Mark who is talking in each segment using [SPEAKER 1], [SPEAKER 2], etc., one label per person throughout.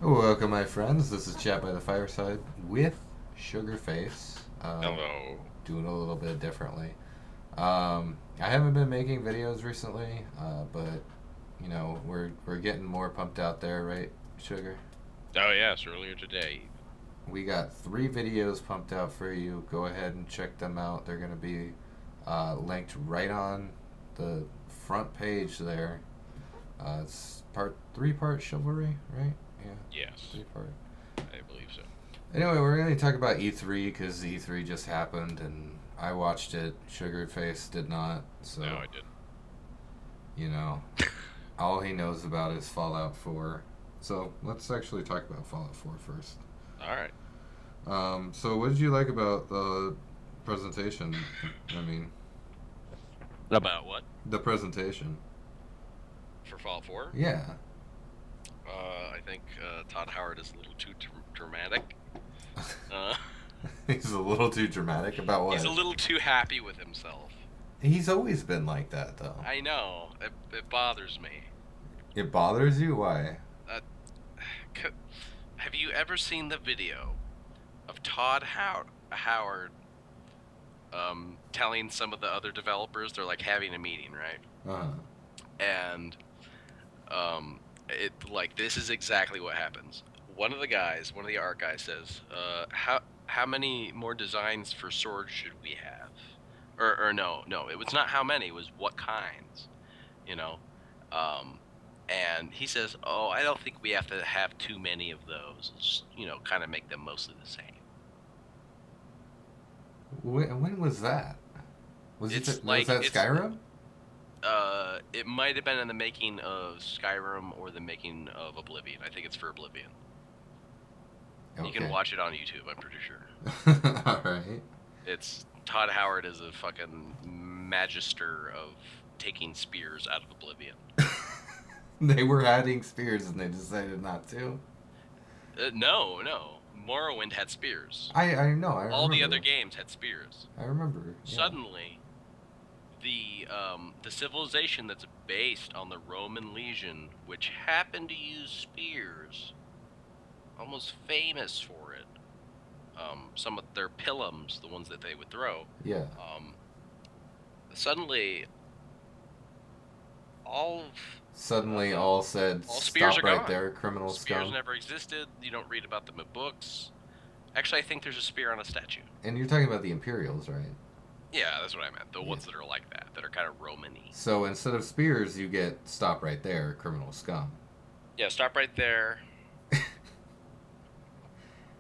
[SPEAKER 1] Welcome, my friends. This is Chat by the Fireside with Sugarface.
[SPEAKER 2] Hello.
[SPEAKER 1] Doing a little bit differently. I haven't been making videos recently, but we're getting more pumped out there, right, Sugar?
[SPEAKER 2] Oh yes, earlier today.
[SPEAKER 1] We got 3 videos pumped out for you. Go ahead and check them out. They're gonna be linked right on the front page there. It's part 3-part chivalry, right? Yeah,
[SPEAKER 2] Yes,
[SPEAKER 1] 3-part.
[SPEAKER 2] I believe so.
[SPEAKER 1] Anyway, we're going to talk about E3 because E3 just happened and I watched it. Sugarface did not. So,
[SPEAKER 2] No, I didn't.
[SPEAKER 1] you know, all he knows about is Fallout 4. So, let's actually talk about Fallout 4 first.
[SPEAKER 2] All right.
[SPEAKER 1] So, what did you like about the presentation? I mean,
[SPEAKER 2] About what?
[SPEAKER 1] the presentation.
[SPEAKER 2] For Fallout 4?
[SPEAKER 1] Yeah.
[SPEAKER 2] I think Todd Howard is a little too dramatic. Uh,
[SPEAKER 1] He's a little too dramatic about what?
[SPEAKER 2] he's a little too happy with himself.
[SPEAKER 1] He's always been like that, though.
[SPEAKER 2] I know. It bothers me.
[SPEAKER 1] It bothers you? Why?
[SPEAKER 2] Uh, have you ever seen the video of Todd Howard telling some of the other developers they're like having a meeting, right?
[SPEAKER 1] Uh huh.
[SPEAKER 2] And this is exactly what happens. One of the art guys says, how many more designs for swords should we have? Or no, it was not how many, it was what kinds, you know. And he says, oh, I don't think we have to have too many of those. Just, kind of make them mostly the same.
[SPEAKER 1] When was that? Was
[SPEAKER 2] It's
[SPEAKER 1] was
[SPEAKER 2] like
[SPEAKER 1] that
[SPEAKER 2] it's
[SPEAKER 1] Skyrim?
[SPEAKER 2] it might have been in the making of Skyrim or the making of Oblivion. I think it's for Oblivion.
[SPEAKER 1] Okay.
[SPEAKER 2] You can watch it on YouTube, I'm pretty sure.
[SPEAKER 1] All right.
[SPEAKER 2] It's Todd Howard is a fucking magister of taking spears out of Oblivion.
[SPEAKER 1] They were hiding spears and they decided not to.
[SPEAKER 2] No. Morrowind had spears.
[SPEAKER 1] I know. I
[SPEAKER 2] All the
[SPEAKER 1] remember.
[SPEAKER 2] other games had spears.
[SPEAKER 1] I remember. Yeah.
[SPEAKER 2] Suddenly, the civilization that's based on the Roman legion, which happened to use spears, almost famous for it. Some of their pilums, the ones that they would throw.
[SPEAKER 1] Yeah.
[SPEAKER 2] Suddenly, all
[SPEAKER 1] Suddenly, all said,
[SPEAKER 2] all spears
[SPEAKER 1] "Stop
[SPEAKER 2] are
[SPEAKER 1] right
[SPEAKER 2] gone.
[SPEAKER 1] there, criminal
[SPEAKER 2] Spears
[SPEAKER 1] scum."
[SPEAKER 2] never existed. You don't read about them in books. Actually, I think there's a spear on a statue.
[SPEAKER 1] And you're talking about the Imperials, right?
[SPEAKER 2] Yeah, that's what I meant. The
[SPEAKER 1] Yeah.
[SPEAKER 2] ones that are like that are kind of Roman-y.
[SPEAKER 1] So instead of spears, you get "Stop right there, criminal scum."
[SPEAKER 2] Yeah, stop right there.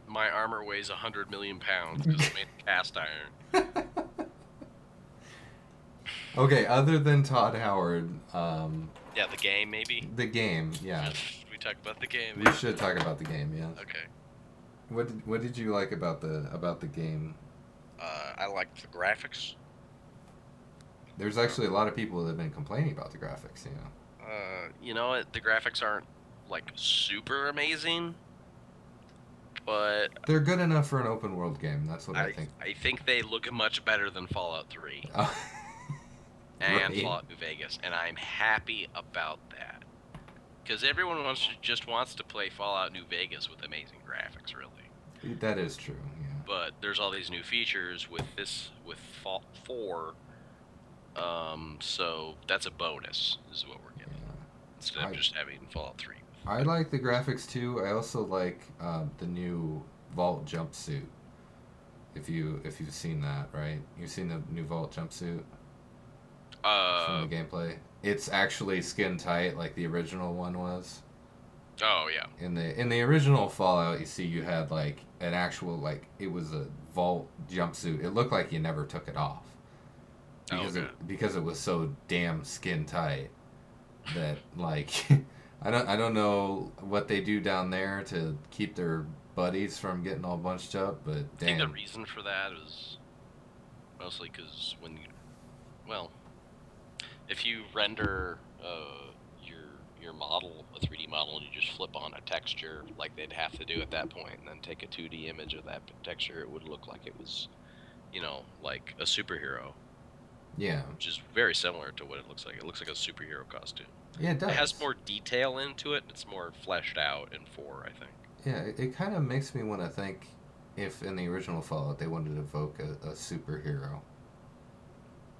[SPEAKER 2] My armor weighs 100 million pounds because it's made of cast iron.
[SPEAKER 1] Okay. Other than Todd Howard,
[SPEAKER 2] Yeah, the game, maybe?
[SPEAKER 1] the game. Yeah.
[SPEAKER 2] We talk about the game.
[SPEAKER 1] We should talk about the game. Yeah.
[SPEAKER 2] Okay.
[SPEAKER 1] What did you like about the game?
[SPEAKER 2] I like the graphics.
[SPEAKER 1] There's actually a lot of people that have been complaining about the graphics.
[SPEAKER 2] You know what? The graphics aren't, like, super amazing, but
[SPEAKER 1] They're good enough for an open world game. That's what I think.
[SPEAKER 2] I think they look much better than Fallout 3
[SPEAKER 1] Oh,
[SPEAKER 2] and
[SPEAKER 1] right.
[SPEAKER 2] Fallout New Vegas, and I'm happy about that. Because everyone just wants to play Fallout New Vegas with amazing graphics, really.
[SPEAKER 1] That is true. Yeah.
[SPEAKER 2] But there's all these new features with Fallout 4, so that's a bonus, is what we're getting.
[SPEAKER 1] Yeah.
[SPEAKER 2] Instead of just having Fallout 3.
[SPEAKER 1] I like the graphics too. I also like the new Vault jumpsuit. If you've seen that, right? You've seen the new Vault jumpsuit from the gameplay. It's actually skin tight, like the original one was.
[SPEAKER 2] Oh yeah.
[SPEAKER 1] In the original Fallout, you had like an actual it was a Vault jumpsuit. It looked like you never took it off because it was so damn skin tight that I don't know what they do down there to keep their buddies from getting all bunched up, but
[SPEAKER 2] I think
[SPEAKER 1] damn.
[SPEAKER 2] the reason for that is mostly because if you render your model, a 3D model, and you just flip on a texture like they'd have to do at that point, and then take a 2D image of that texture, it would look like it was, like a superhero.
[SPEAKER 1] Yeah.
[SPEAKER 2] Which is very similar to what it looks like. It looks like a superhero costume.
[SPEAKER 1] Yeah, it
[SPEAKER 2] It has
[SPEAKER 1] does.
[SPEAKER 2] more detail into it. It's more fleshed out in 4, I think.
[SPEAKER 1] Yeah, it kind of makes me want to think if in the original Fallout they wanted to evoke a superhero.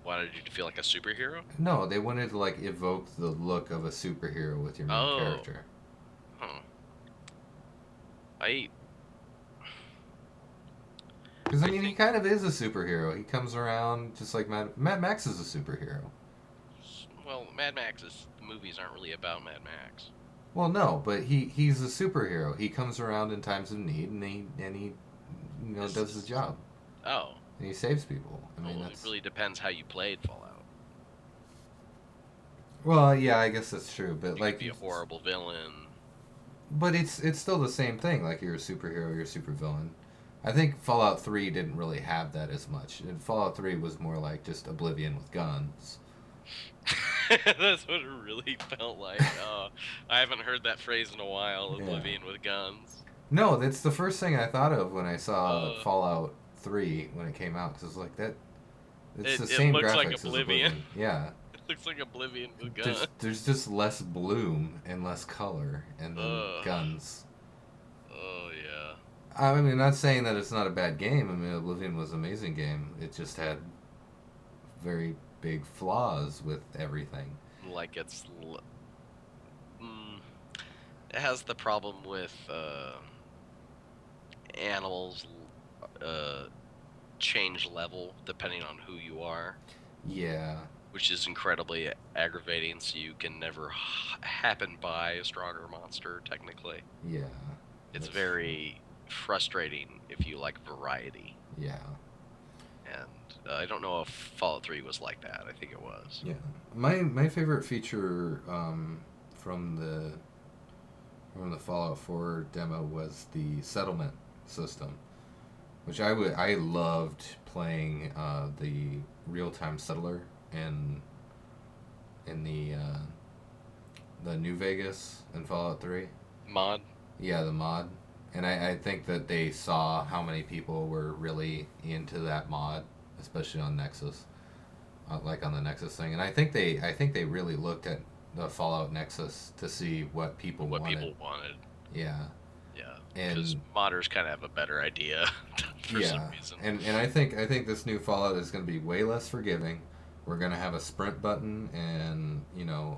[SPEAKER 2] Why did you feel like a superhero?
[SPEAKER 1] No, they wanted to like evoke the look of a superhero with your main
[SPEAKER 2] Oh,
[SPEAKER 1] character.
[SPEAKER 2] huh. I
[SPEAKER 1] Because I
[SPEAKER 2] I
[SPEAKER 1] mean, he
[SPEAKER 2] think
[SPEAKER 1] kind of is a superhero. He comes around just like Mad Max is a superhero.
[SPEAKER 2] well, Mad Max's movies aren't really about Mad Max.
[SPEAKER 1] Well, no, but he's a superhero. He comes around in times of need, and he
[SPEAKER 2] This
[SPEAKER 1] does his
[SPEAKER 2] is
[SPEAKER 1] job,
[SPEAKER 2] oh,
[SPEAKER 1] and he saves people. I mean,
[SPEAKER 2] well, it
[SPEAKER 1] that's
[SPEAKER 2] really depends how you played Fallout.
[SPEAKER 1] well, yeah, I guess that's true. But
[SPEAKER 2] You could
[SPEAKER 1] like,
[SPEAKER 2] be a horrible villain.
[SPEAKER 1] but it's still the same thing. Like you're a superhero, you're a supervillain. I think Fallout 3 didn't really have that as much. And Fallout 3 was more like just Oblivion with guns.
[SPEAKER 2] That's what it really felt like. I haven't heard that phrase in a while.
[SPEAKER 1] Yeah.
[SPEAKER 2] Oblivion with guns.
[SPEAKER 1] No, that's the first thing I thought of when I saw
[SPEAKER 2] Uh,
[SPEAKER 1] Fallout 3 when it came out. Cause it was like that. It's the
[SPEAKER 2] it
[SPEAKER 1] same
[SPEAKER 2] looks like
[SPEAKER 1] graphics as
[SPEAKER 2] Oblivion.
[SPEAKER 1] Oblivion. Yeah.
[SPEAKER 2] It looks like Oblivion with guns.
[SPEAKER 1] There's just less bloom and less color and then
[SPEAKER 2] Uh,
[SPEAKER 1] guns.
[SPEAKER 2] oh yeah.
[SPEAKER 1] I mean, not saying that it's not a bad game. I mean, Oblivion was an amazing game. It just had very big flaws with everything.
[SPEAKER 2] Like it has the problem with animals uh, change level depending on who you are,
[SPEAKER 1] Yeah,
[SPEAKER 2] which is incredibly aggravating. So you can never happen by a stronger monster. Technically,
[SPEAKER 1] yeah.
[SPEAKER 2] it's
[SPEAKER 1] That's
[SPEAKER 2] very frustrating if you like variety.
[SPEAKER 1] true. Yeah,
[SPEAKER 2] And I don't know if Fallout 3 was like that. I think it was.
[SPEAKER 1] yeah. My favorite feature from the Fallout 4 demo was the settlement system, which I loved playing the real time settler in the New Vegas in Fallout 3.
[SPEAKER 2] Mod.
[SPEAKER 1] Yeah, the mod. And I think that they saw how many people were really into that mod, especially on Nexus, like on the Nexus thing. And I think they really looked at the Fallout Nexus to see what people
[SPEAKER 2] What
[SPEAKER 1] wanted.
[SPEAKER 2] people wanted.
[SPEAKER 1] Yeah,
[SPEAKER 2] Yeah,
[SPEAKER 1] and
[SPEAKER 2] because modders kind of have a better idea for some
[SPEAKER 1] yeah,
[SPEAKER 2] reason.
[SPEAKER 1] and I think this new Fallout is going to be way less forgiving. We're going to have a sprint button, and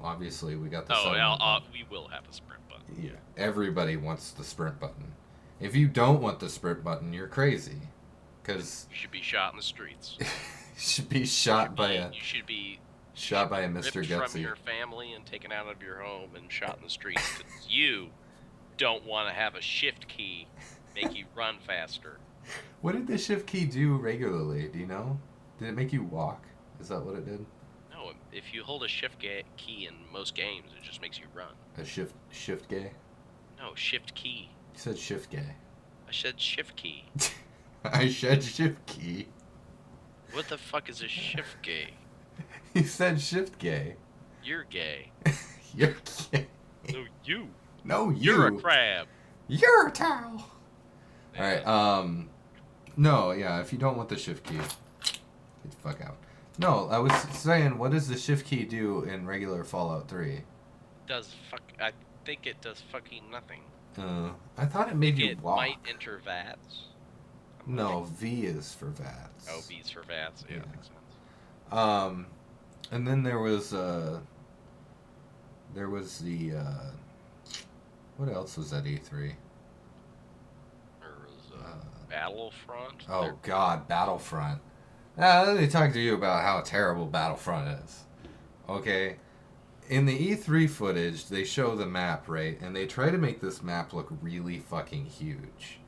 [SPEAKER 1] obviously we got the settlement button.
[SPEAKER 2] We will have a sprint button.
[SPEAKER 1] Yeah, everybody wants the sprint button. If you don't want the sprint button, you're crazy, because
[SPEAKER 2] You should be shot in the streets.
[SPEAKER 1] you should be shot by a
[SPEAKER 2] You should be
[SPEAKER 1] Mr.
[SPEAKER 2] ripped
[SPEAKER 1] Gutsy.
[SPEAKER 2] from your family and taken out of your home and shot in the streets because you don't want to have a shift key make you run faster.
[SPEAKER 1] What did the shift key do regularly? Do you know? Did it make you walk? Is that what it did?
[SPEAKER 2] No, if you hold a shift key in most games, it just makes you run.
[SPEAKER 1] A shift gay?
[SPEAKER 2] No, shift key.
[SPEAKER 1] You said shift gay.
[SPEAKER 2] I said shift key.
[SPEAKER 1] I said shift key.
[SPEAKER 2] What the fuck is a shift gay?
[SPEAKER 1] You said shift gay.
[SPEAKER 2] You're gay.
[SPEAKER 1] You're gay.
[SPEAKER 2] No, you.
[SPEAKER 1] No,
[SPEAKER 2] You're a crab.
[SPEAKER 1] You're a towel.
[SPEAKER 2] Yeah.
[SPEAKER 1] Alright, no, yeah, if you don't want the shift key, get the fuck out. No, I was saying, what does the shift key do in regular Fallout 3?
[SPEAKER 2] I think it does fucking nothing.
[SPEAKER 1] I thought it made you
[SPEAKER 2] It
[SPEAKER 1] walk.
[SPEAKER 2] might enter VATS.
[SPEAKER 1] No, V is for VATS.
[SPEAKER 2] Oh, V's for VATS. Yeah,
[SPEAKER 1] Yeah.
[SPEAKER 2] that makes sense.
[SPEAKER 1] And then there was the what else was at E3?
[SPEAKER 2] There was Battlefront.
[SPEAKER 1] Oh
[SPEAKER 2] There-
[SPEAKER 1] God, Battlefront. Let me talk to you about how terrible Battlefront is. Okay, in the E3 footage, they show the map, right, and they try to make this map look really fucking huge,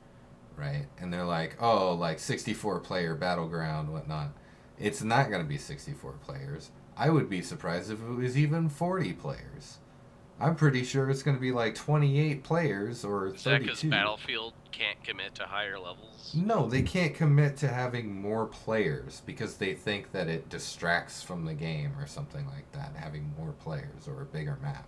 [SPEAKER 1] right? And they're like, oh, like 64 player battleground, whatnot. It's not gonna be 64 players. I would be surprised if it was even 40 players. I'm pretty sure it's gonna be like 28 players or
[SPEAKER 2] Is that because
[SPEAKER 1] 32.
[SPEAKER 2] Battlefield can't commit to higher levels?
[SPEAKER 1] No, they can't commit to having more players because they think that it distracts from the game or something like that, having more players or a bigger map.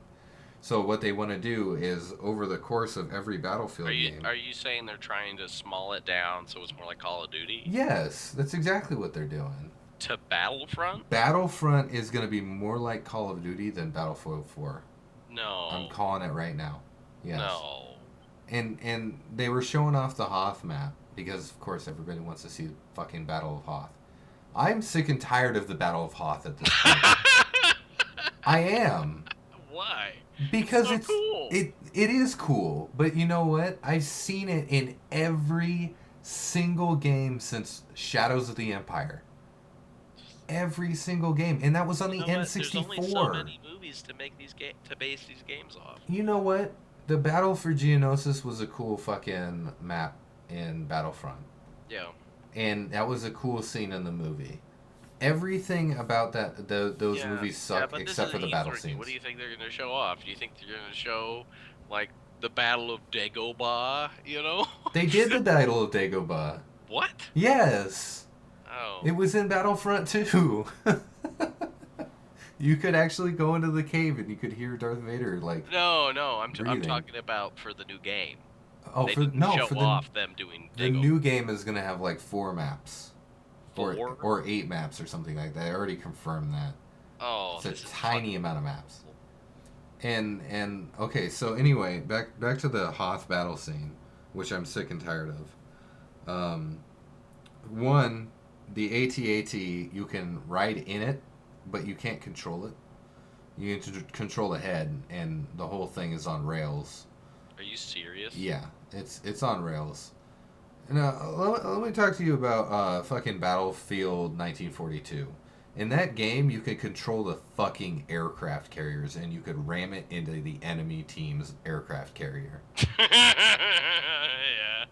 [SPEAKER 1] So what they want to do is over the course of every Battlefield game.
[SPEAKER 2] Are you saying they're trying to small it down so it's more like Call of Duty?
[SPEAKER 1] Yes, that's exactly what they're doing.
[SPEAKER 2] To Battlefront?
[SPEAKER 1] Battlefront is going to be more like Call of Duty than Battlefield 4.
[SPEAKER 2] No.
[SPEAKER 1] I'm calling it right now. Yes.
[SPEAKER 2] No.
[SPEAKER 1] And they were showing off the Hoth map because, of course, everybody wants to see the fucking Battle of Hoth. I'm sick and tired of the Battle of Hoth at this point. I am.
[SPEAKER 2] Why?
[SPEAKER 1] Because
[SPEAKER 2] it's so cool.
[SPEAKER 1] It is cool, but you know what? I've seen it in every single game since Shadows of the Empire. Every single game, and that was on the N64.
[SPEAKER 2] There's only so many movies to make to base these games off.
[SPEAKER 1] You know what? The Battle for Geonosis was a cool fucking map in Battlefront.
[SPEAKER 2] Yeah.
[SPEAKER 1] And that was a cool scene in the movie. Everything about those movies suck except for the battle scenes.
[SPEAKER 2] What do you think they're going to show off? Do you think they're going to show, like, the Battle of Dagobah, you know?
[SPEAKER 1] They did the Battle of Dagobah.
[SPEAKER 2] What?
[SPEAKER 1] Yes.
[SPEAKER 2] Oh.
[SPEAKER 1] It was in Battlefront 2. You could actually go into the cave and you could hear Darth Vader, like...
[SPEAKER 2] No, I'm talking about for the new game.
[SPEAKER 1] Oh,
[SPEAKER 2] they
[SPEAKER 1] for
[SPEAKER 2] off them doing Dagobah.
[SPEAKER 1] The new game is going to have, like, 4 maps.
[SPEAKER 2] 4?
[SPEAKER 1] Or 8 maps or something like that. I already confirmed that.
[SPEAKER 2] Oh,
[SPEAKER 1] it's a tiny amount of maps. And okay, so anyway, back to the Hoth battle scene, which I'm sick and tired of. One, the AT-AT, you can ride in it, but you can't control it. You need to control the head, and the whole thing is on rails.
[SPEAKER 2] Are you serious?
[SPEAKER 1] Yeah, it's on rails. Now, let me talk to you about fucking Battlefield 1942. In that game, you could control the fucking aircraft carriers, and you could ram it into the enemy team's aircraft carrier.
[SPEAKER 2] Yeah.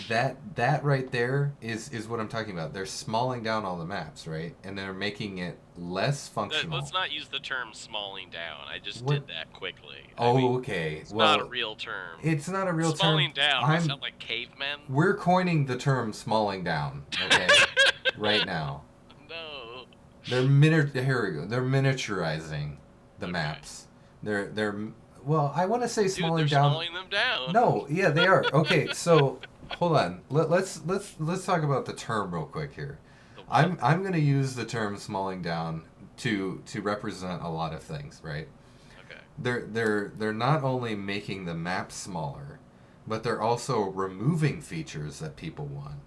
[SPEAKER 1] That right there is what I'm talking about. They're smalling down all the maps, right? And they're making it less functional.
[SPEAKER 2] Let's not use the term smalling down. I just did that quickly.
[SPEAKER 1] Okay.
[SPEAKER 2] It's not a real term.
[SPEAKER 1] It's not a real term.
[SPEAKER 2] Smalling down. I sound like cavemen.
[SPEAKER 1] We're coining the term smalling down, okay? Right now.
[SPEAKER 2] No.
[SPEAKER 1] Here we go. They're miniaturizing the maps. They're well, I want to say smalling down.
[SPEAKER 2] Smalling them down.
[SPEAKER 1] No, yeah, they are. Okay, so hold on. Let's talk about the term real quick here. I'm going to use the term smalling down to represent a lot of things, right?
[SPEAKER 2] Okay.
[SPEAKER 1] They're not only making the map smaller, but they're also removing features that people want.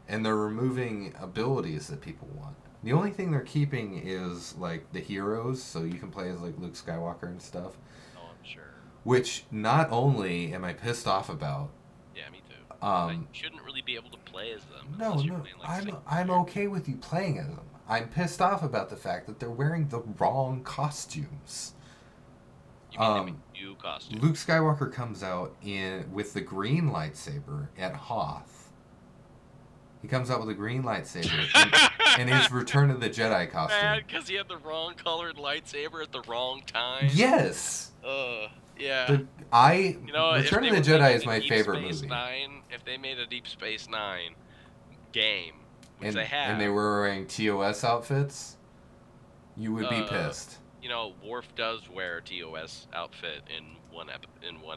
[SPEAKER 1] And they're removing abilities that people want. The only thing they're keeping is like the heroes, so you can play as like Luke Skywalker and stuff.
[SPEAKER 2] Oh, I'm sure.
[SPEAKER 1] Which not only am I pissed off about.
[SPEAKER 2] Yeah, me too. I shouldn't really be able to play as them.
[SPEAKER 1] No, I'm okay with you playing as them. I'm pissed off about the fact that they're wearing the wrong costumes.
[SPEAKER 2] You mean they make new costumes?
[SPEAKER 1] Luke Skywalker comes out with the green lightsaber at Hoth. He comes out with a green lightsaber in his Return of the Jedi costume.
[SPEAKER 2] Mad because he had the wrong colored lightsaber at the wrong time?
[SPEAKER 1] Yes!
[SPEAKER 2] Yeah.
[SPEAKER 1] Return of the Jedi is my favorite movie.
[SPEAKER 2] If they made a Deep Space Nine game, which they have...
[SPEAKER 1] And they were wearing TOS outfits, you would be pissed.
[SPEAKER 2] Worf does wear a TOS outfit in one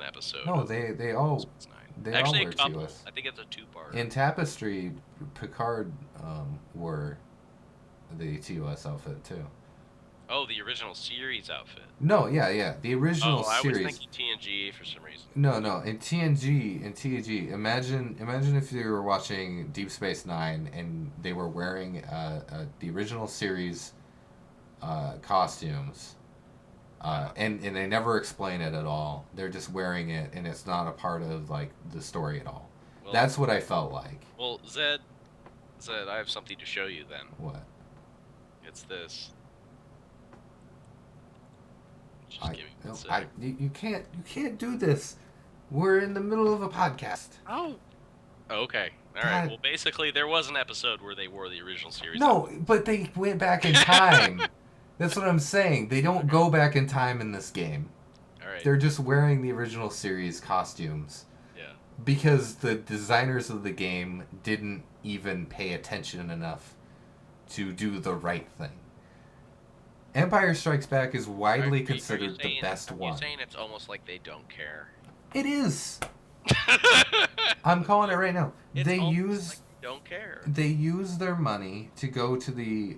[SPEAKER 2] episode.
[SPEAKER 1] No, they all... They
[SPEAKER 2] Actually,
[SPEAKER 1] all wear
[SPEAKER 2] a couple.
[SPEAKER 1] TOS.
[SPEAKER 2] I think it's a 2-part.
[SPEAKER 1] In Tapestry, Picard wore the TOS outfit too.
[SPEAKER 2] Oh, the original series outfit.
[SPEAKER 1] No, yeah, the original series.
[SPEAKER 2] I was thinking TNG for some reason.
[SPEAKER 1] No, in TNG, imagine if you were watching Deep Space Nine and they were wearing the original series costumes. And they never explain it at all. They're just wearing it, and it's not a part of like the story at all. Well, that's what I felt like.
[SPEAKER 2] Well, Zed, I have something to show you then.
[SPEAKER 1] What?
[SPEAKER 2] It's this.
[SPEAKER 1] You can't do this. We're in the middle of a podcast.
[SPEAKER 2] Oh. Okay. All right. Well, basically, there was an episode where they wore the original series.
[SPEAKER 1] No, but they went back in time. That's what I'm saying. They don't go back in time in this game.
[SPEAKER 2] All right.
[SPEAKER 1] They're just wearing the original series costumes.
[SPEAKER 2] Yeah.
[SPEAKER 1] Because the designers of the game didn't even pay attention enough to do the right thing. Empire Strikes Back is widely considered the best one.
[SPEAKER 2] You're saying it's almost like they don't care.
[SPEAKER 1] It is. I'm calling it right now. They
[SPEAKER 2] don't care.
[SPEAKER 1] They use their money to go to the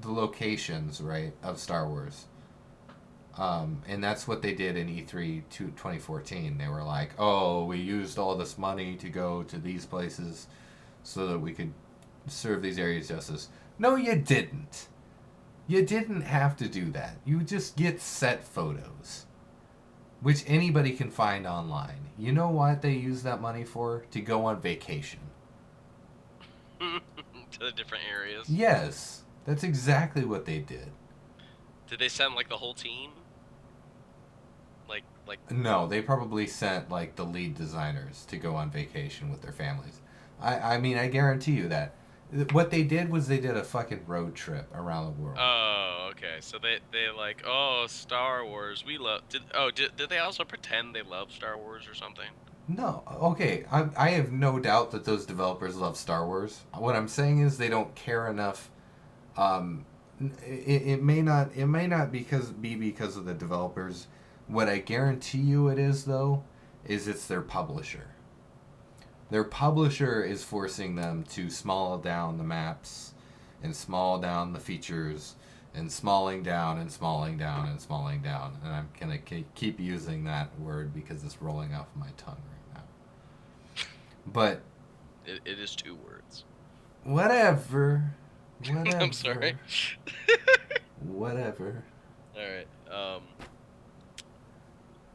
[SPEAKER 1] locations, right, of Star Wars. And that's what they did in E3 2014. They were like, oh, we used all this money to go to these places so that we could serve these areas justice. No, you didn't. You didn't have to do that. You just get set photos, which anybody can find online. You know what they use that money for? To go on vacation.
[SPEAKER 2] To the different areas.
[SPEAKER 1] Yes, that's exactly what they did.
[SPEAKER 2] Did they send like the whole team? Like
[SPEAKER 1] No, they probably sent like the lead designers to go on vacation with their families. I mean, I guarantee you that. What they did was they did a fucking road trip around the world.
[SPEAKER 2] Oh, okay. So they like, oh, Star Wars. We love. Did they also pretend they love Star Wars or something?
[SPEAKER 1] No, okay. I have no doubt that those developers love Star Wars. What I'm saying is they don't care enough. It may not be because of the developers. What I guarantee you it is though, is it's their publisher. Their publisher is forcing them to small down the maps, and small down the features, and smalling down and smalling down and smalling down. And I'm gonna keep using that word because it's rolling off my tongue right now. But
[SPEAKER 2] it is 2 words.
[SPEAKER 1] Whatever.
[SPEAKER 2] I'm sorry.
[SPEAKER 1] Whatever.
[SPEAKER 2] All right.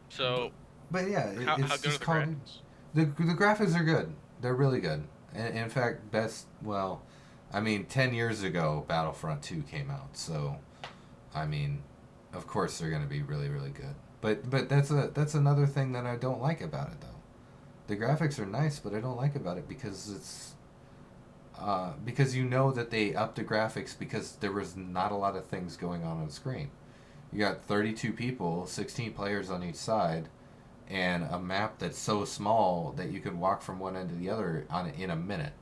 [SPEAKER 2] So.
[SPEAKER 1] But yeah,
[SPEAKER 2] how
[SPEAKER 1] it's
[SPEAKER 2] good are
[SPEAKER 1] just
[SPEAKER 2] the
[SPEAKER 1] called.
[SPEAKER 2] graphics?
[SPEAKER 1] The graphics are good. They're really good. And in fact, 10 years ago, Battlefront 2 came out. So, I mean, of course they're going to be really, really good. But that's another thing that I don't like about it, though. The graphics are nice, but I don't like about it because it's... because you know that they upped the graphics because there was not a lot of things going on the screen. You got 32 people, 16 players on each side, and a map that's so small that you could walk from one end to the other in a minute.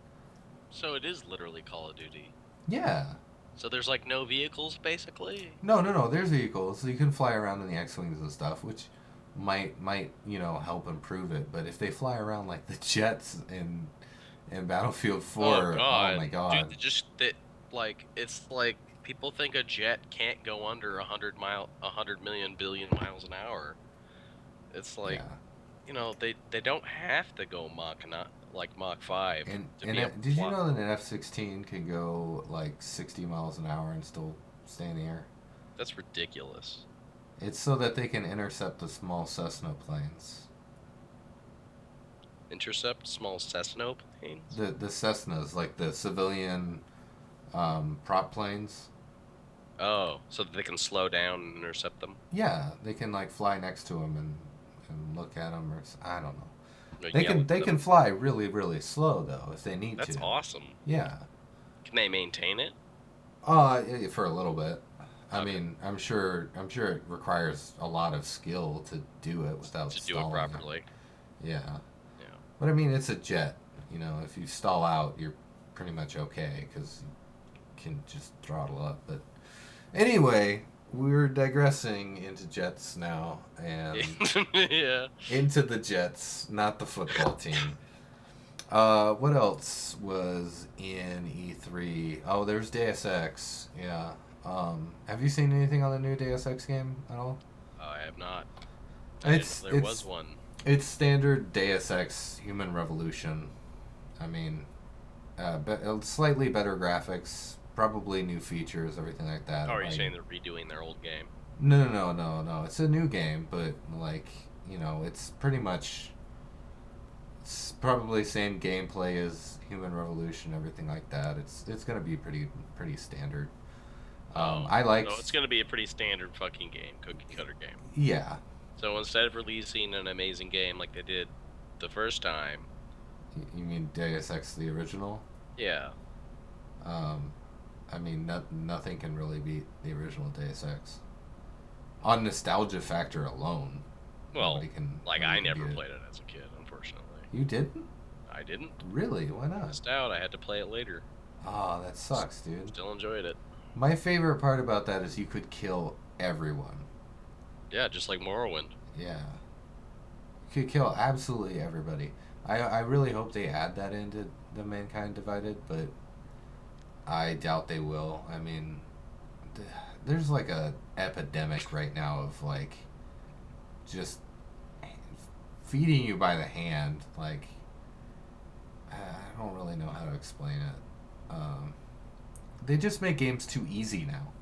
[SPEAKER 2] So it is literally Call of Duty.
[SPEAKER 1] Yeah.
[SPEAKER 2] So there's like no vehicles, basically?
[SPEAKER 1] No. There's vehicles. So you can fly around in the X-Wings and stuff, which might help improve it. But if they fly around like the jets in Battlefield 4, oh my god.
[SPEAKER 2] Dude, just that, like, it's like people think a jet can't go under 100 million billion miles an hour. It's like, they don't have to go Mach 5.
[SPEAKER 1] Did you know that an F-16 can go like 60 miles an hour and still stay in the air?
[SPEAKER 2] That's ridiculous.
[SPEAKER 1] It's so that they can intercept the small Cessna planes.
[SPEAKER 2] Intercept small Cessna planes?
[SPEAKER 1] The Cessnas, like the civilian prop planes.
[SPEAKER 2] Oh, so that they can slow down and intercept them?
[SPEAKER 1] Yeah, they can like fly next to them and look at them, or I don't know. They can fly really, really slow though if they need to.
[SPEAKER 2] That's awesome.
[SPEAKER 1] Yeah.
[SPEAKER 2] Can they maintain it?
[SPEAKER 1] For a little bit. I mean, I'm sure it requires a lot of skill to do it without
[SPEAKER 2] to do it properly.
[SPEAKER 1] Yeah. Yeah. But I mean, it's a jet. You know, if you stall out, you're pretty much okay because you can just throttle up. But anyway, we're digressing into jets now, and
[SPEAKER 2] yeah,
[SPEAKER 1] into the Jets, not the football team. What else was in E3? Oh, there's Deus Ex. Yeah. Have you seen anything on the new Deus Ex game at all?
[SPEAKER 2] I have not.
[SPEAKER 1] There
[SPEAKER 2] was one.
[SPEAKER 1] It's standard Deus Ex Human Revolution. I mean, slightly better graphics, probably new features, everything like that.
[SPEAKER 2] Oh, are you saying they're redoing their old game?
[SPEAKER 1] No. It's a new game, but it's pretty much. It's probably same gameplay as Human Revolution, everything like that. It's gonna be pretty standard.
[SPEAKER 2] It's gonna be a pretty standard fucking game, cookie cutter game.
[SPEAKER 1] Yeah.
[SPEAKER 2] So instead of releasing an amazing game like they did the first time.
[SPEAKER 1] You mean Deus Ex the original?
[SPEAKER 2] Yeah.
[SPEAKER 1] I mean, nothing can really beat the original Deus Ex. On nostalgia factor alone.
[SPEAKER 2] Well, I never played it as a kid, unfortunately.
[SPEAKER 1] You didn't?
[SPEAKER 2] I didn't.
[SPEAKER 1] Really? Why not?
[SPEAKER 2] Missed out. I had to play it later.
[SPEAKER 1] Oh, that sucks, dude.
[SPEAKER 2] Still enjoyed it.
[SPEAKER 1] My favorite part about that is you could kill everyone.
[SPEAKER 2] Yeah, just like Morrowind.
[SPEAKER 1] Yeah. You could kill absolutely everybody. I really hope they add that into the Mankind Divided, but I doubt they will. I mean, there's like a epidemic right now of like just feeding you by the hand. Like I don't really know how to explain it. They just make games too easy now.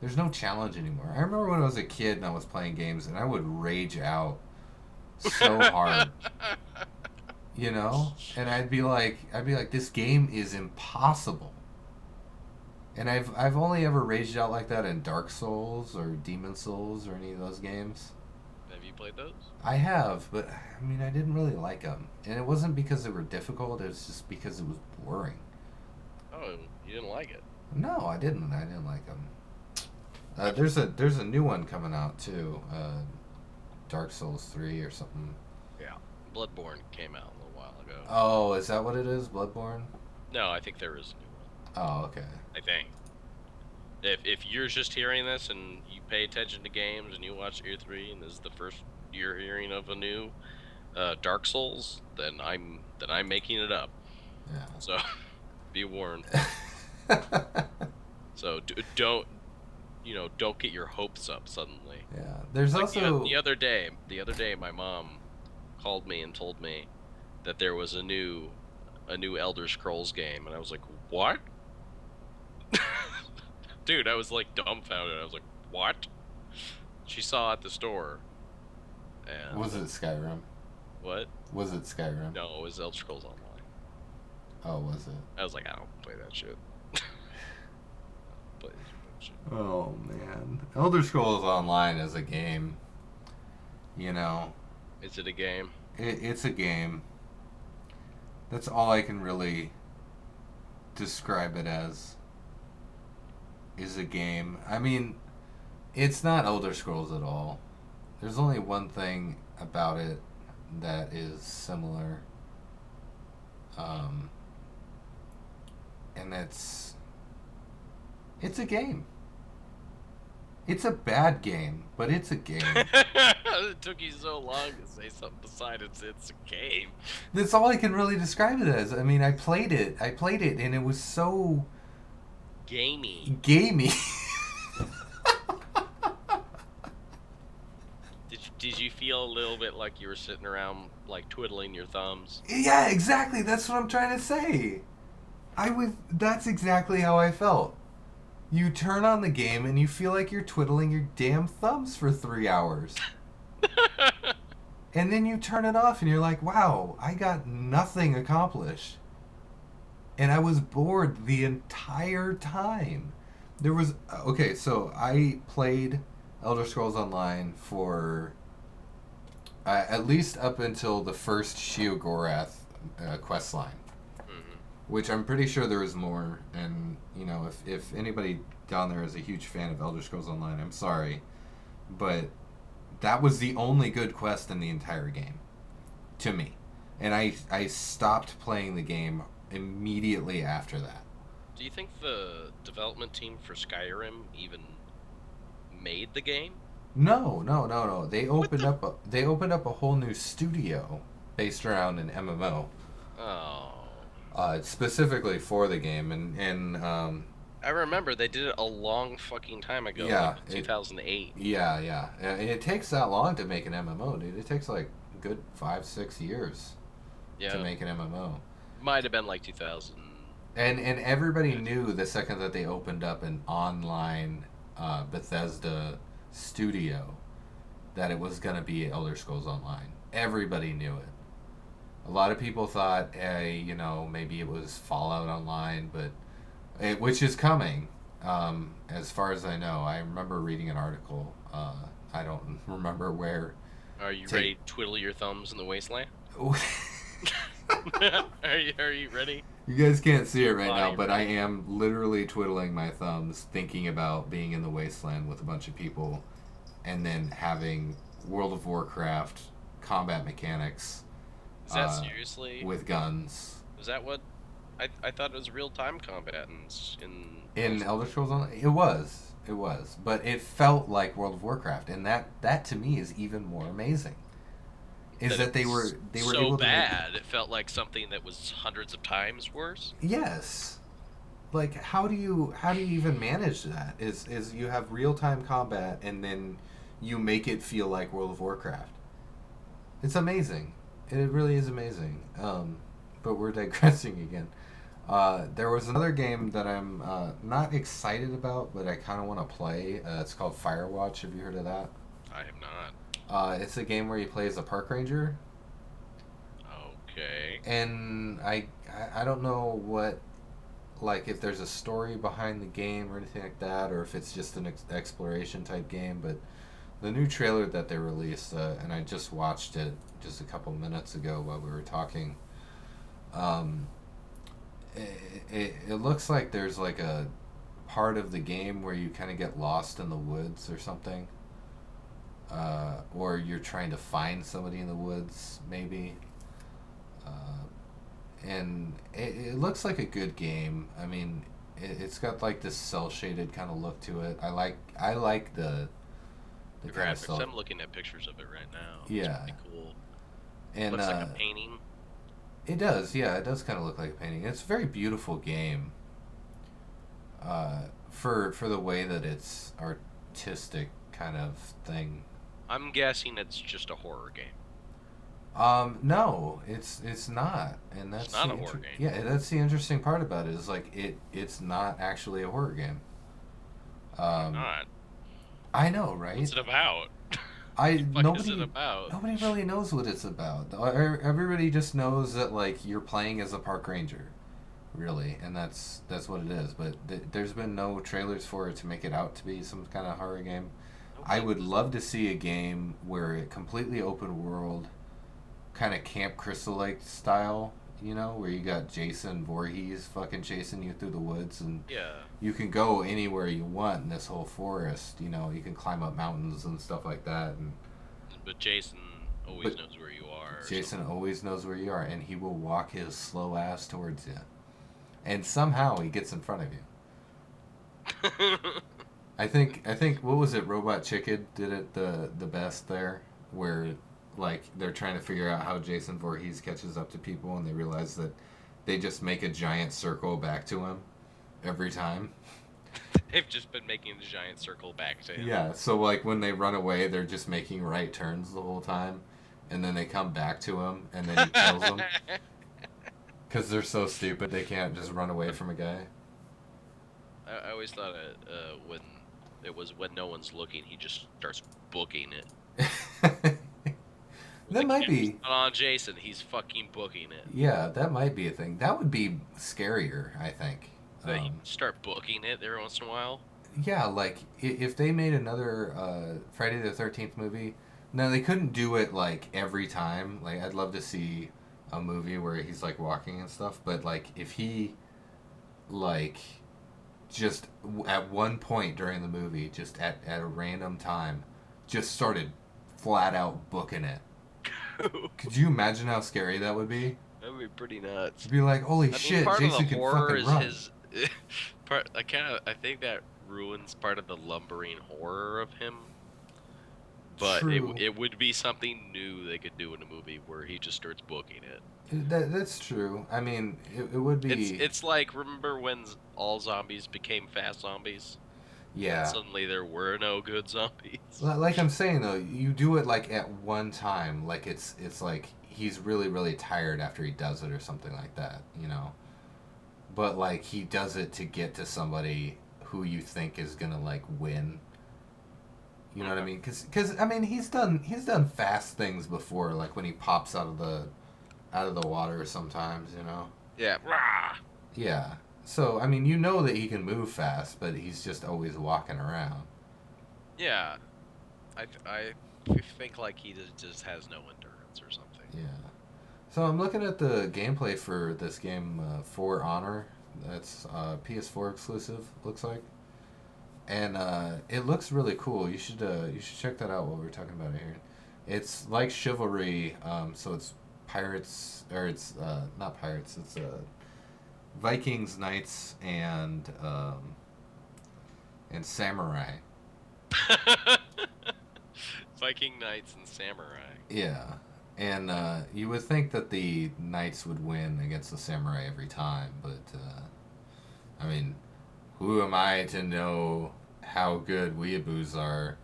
[SPEAKER 1] There's no challenge anymore. I remember when I was a kid and I was playing games and I would rage out so hard. You know? And I'd be like, this game is impossible. And I've only ever raged out like that in Dark Souls or Demon Souls or any of those games.
[SPEAKER 2] Have you played those?
[SPEAKER 1] I have, but I mean, I didn't really like them. And it wasn't because they were difficult, it was just because it was boring.
[SPEAKER 2] Oh, you didn't like it?
[SPEAKER 1] No, I didn't. I didn't like them. There's a new one coming out too, Dark Souls 3 or something.
[SPEAKER 2] Yeah, Bloodborne came out a little while ago.
[SPEAKER 1] Oh, is that what it is, Bloodborne?
[SPEAKER 2] No, I think there is a new one.
[SPEAKER 1] Oh, okay.
[SPEAKER 2] I think. If you're just hearing this and you pay attention to games and you watch Year 3 and this is the first you're hearing of a new Dark Souls, then I'm making it up.
[SPEAKER 1] Yeah.
[SPEAKER 2] So, be warned. So don't get your hopes up suddenly.
[SPEAKER 1] Yeah. There's
[SPEAKER 2] like
[SPEAKER 1] also
[SPEAKER 2] the other day my mom called me and told me that there was a new Elder Scrolls game, and I was like, "What?" Dude, I was like dumbfounded. I was like, "What?" She saw it at the store. And
[SPEAKER 1] was it Skyrim?
[SPEAKER 2] What?
[SPEAKER 1] Was it Skyrim?
[SPEAKER 2] No, it was Elder Scrolls Online.
[SPEAKER 1] Oh, was it?
[SPEAKER 2] I was like, I don't play that shit. Play that shit.
[SPEAKER 1] Oh man, Elder Scrolls Online is a game. You know.
[SPEAKER 2] Is it a game?
[SPEAKER 1] It's a game. That's all I can really describe it as. Is a game. I mean, it's not Elder Scrolls at all. There's only one thing about it that is similar. And it's a game. It's a bad game, but it's a game.
[SPEAKER 2] It took you so long to say something besides it's a game.
[SPEAKER 1] That's all I can really describe it as. I mean, I played it, and it was so
[SPEAKER 2] gamey. Did you feel a little bit like you were sitting around like twiddling your thumbs?
[SPEAKER 1] Yeah, exactly. That's what I'm trying to say. That's exactly how I felt. You turn on the game and you feel like you're twiddling your damn thumbs for 3 hours. And then you turn it off and you're like, wow, I got nothing accomplished. And I was bored the entire time. Okay, so I played Elder Scrolls Online for at least up until the first Sheogorath quest line. Which I'm pretty sure there is more, and you know, if anybody down there is a huge fan of Elder Scrolls Online, I'm sorry, but that was the only good quest in the entire game, to me, and I stopped playing the game immediately after that.
[SPEAKER 2] Do you think the development team for Skyrim even made the game?
[SPEAKER 1] No. They opened up a whole new studio based around an MMO.
[SPEAKER 2] Oh.
[SPEAKER 1] Specifically for the game, and
[SPEAKER 2] I remember they did it a long fucking time ago, like 2008.
[SPEAKER 1] Yeah. And it takes that long to make an MMO, dude. It takes like a good 5-6 years to make an MMO.
[SPEAKER 2] Might have been like 2000.
[SPEAKER 1] And everybody knew the second that they opened up an online Bethesda studio that it was going to be Elder Scrolls Online. Everybody knew it. A lot of people thought, maybe it was Fallout Online, which is coming, as far as I know. I remember reading an article. I don't remember where.
[SPEAKER 2] Are you ready to twiddle your thumbs in the wasteland? Are you ready?
[SPEAKER 1] You guys can't see it right now, but I am literally twiddling my thumbs, thinking about being in the wasteland with a bunch of people, and then having World of Warcraft combat mechanics.
[SPEAKER 2] Is that seriously?
[SPEAKER 1] With guns.
[SPEAKER 2] Is that what? I thought it was real-time combat
[SPEAKER 1] in Elder Scrolls Online. It was, but it felt like World of Warcraft, and that to me is even more amazing. Is that they were
[SPEAKER 2] so
[SPEAKER 1] able to
[SPEAKER 2] bad it felt like something that was hundreds of times worse?
[SPEAKER 1] Yes. like how do you even manage that? Is you have real time combat and then you make it feel like World of Warcraft. It's amazing. It really is amazing. But we're digressing again. There was another game that I'm not excited about, but I kind of want to play. It's called Firewatch. Have you heard of that?
[SPEAKER 2] I have not.
[SPEAKER 1] It's a game where you play as a park ranger,
[SPEAKER 2] Okay.
[SPEAKER 1] and I don't know what, like, if there's a story behind the game or anything like that, or if it's just an exploration type game. But the new trailer that they released, and I just watched it just a couple minutes ago while we were talking. Um, it looks like there's like a part of the game where you kind of get lost in the woods or something, or you're trying to find somebody in the woods maybe, and it looks like a good game. I mean, it's got like this cell shaded kind of look to it. I like the kind of
[SPEAKER 2] graphics. I'm looking at pictures of it right now.
[SPEAKER 1] Yeah.
[SPEAKER 2] It's pretty cool.
[SPEAKER 1] And
[SPEAKER 2] looks like a painting.
[SPEAKER 1] It does, yeah. It does kind of look like a painting. It's a very beautiful game. For the way that it's artistic kind of thing.
[SPEAKER 2] I'm guessing it's just a horror game.
[SPEAKER 1] No, it's not, and that's
[SPEAKER 2] it's not a horror game.
[SPEAKER 1] Yeah, that's the interesting part about it is like it's not actually a horror game.
[SPEAKER 2] Not.
[SPEAKER 1] I know, right?
[SPEAKER 2] What's it about?
[SPEAKER 1] Nobody
[SPEAKER 2] is it about?
[SPEAKER 1] Nobody really knows what it's about. Everybody just knows that like you're playing as a park ranger, really, and that's what it is. But there's been no trailers for it to make it out to be some kind of horror game. Okay. I would love to see a game where it completely open world, kind of Camp Crystal Lake style, you know, where you got Jason Voorhees fucking chasing you through the woods, and you can go anywhere you want in this whole forest. You know, you can climb up mountains and stuff like that.
[SPEAKER 2] But Jason always knows where you are.
[SPEAKER 1] Jason always knows where you are, and he will walk his slow ass towards you, and somehow he gets in front of you. I think what was it? Robot Chicken did it the best there, where like they're trying to figure out how Jason Voorhees catches up to people, and they realize that they just make a giant circle back to him every time.
[SPEAKER 2] They've just been making the giant circle back to him.
[SPEAKER 1] Yeah, so like when they run away, they're just making right turns the whole time, and then they come back to him, and then he kills them. Because they're so stupid, they can't just run away from a guy.
[SPEAKER 2] I always thought when no one's looking, he just starts booking it.
[SPEAKER 1] That might be.
[SPEAKER 2] Not on Jason, he's fucking booking it.
[SPEAKER 1] Yeah, that might be a thing. That would be scarier, I think.
[SPEAKER 2] That you start booking it every once in a while.
[SPEAKER 1] Yeah, like if they made another Friday the 13th movie, no, they couldn't do it like every time. Like I'd love to see a movie where he's like walking and stuff, but like if he like just at one point during the movie, just at a random time, just started flat out booking it. Could you imagine how scary that would be?
[SPEAKER 2] That would be pretty nuts.
[SPEAKER 1] It'd be like, holy shit, Jason can fucking run.
[SPEAKER 2] I think that ruins part of the lumbering horror of him. But it would be something new they could do in a movie where he just starts booking it.
[SPEAKER 1] That's true. I mean, it would be...
[SPEAKER 2] It's like, remember when all zombies became fast zombies?
[SPEAKER 1] Yeah.
[SPEAKER 2] And suddenly there were no good zombies.
[SPEAKER 1] Like I'm saying, though, you do it, like, at one time. Like, it's like he's really, really tired after he does it or something like that, you know? But, like, he does it to get to somebody who you think is gonna, like, win. You know what I mean? Because I mean, he's done fast things before, like when he pops out of the water sometimes, you know?
[SPEAKER 2] Yeah.
[SPEAKER 1] Yeah. So, I mean, you know that he can move fast, but he's just always walking around.
[SPEAKER 2] Yeah. I think like he just has no endurance or something.
[SPEAKER 1] Yeah. So I'm looking at the gameplay for this game, For Honor. That's PS4 exclusive, looks like. And it looks really cool. You should check that out while we're talking about it here. It's like Chivalry, so it's pirates, or it's not pirates. It's Vikings, knights, and samurai.
[SPEAKER 2] Viking knights and samurai.
[SPEAKER 1] Yeah, and you would think that the knights would win against the samurai every time, but I mean, who am I to know how good weeaboos are,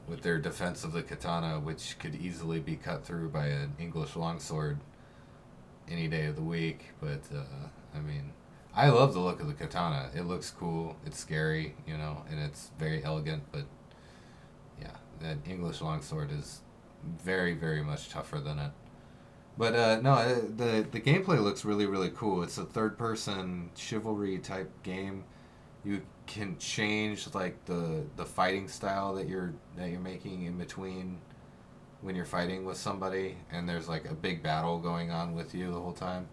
[SPEAKER 1] with their defense of the katana, which could easily be cut through by an English longsword any day of the week. But, I mean, I love the look of the katana. It looks cool, it's scary, and it's very elegant, but yeah, that English longsword is very, very much tougher than it. But no, the gameplay looks really, really cool. It's a third-person chivalry type game. You can change like the fighting style that you're making in between when you're fighting with somebody, and there's like a big battle going on with you the whole time.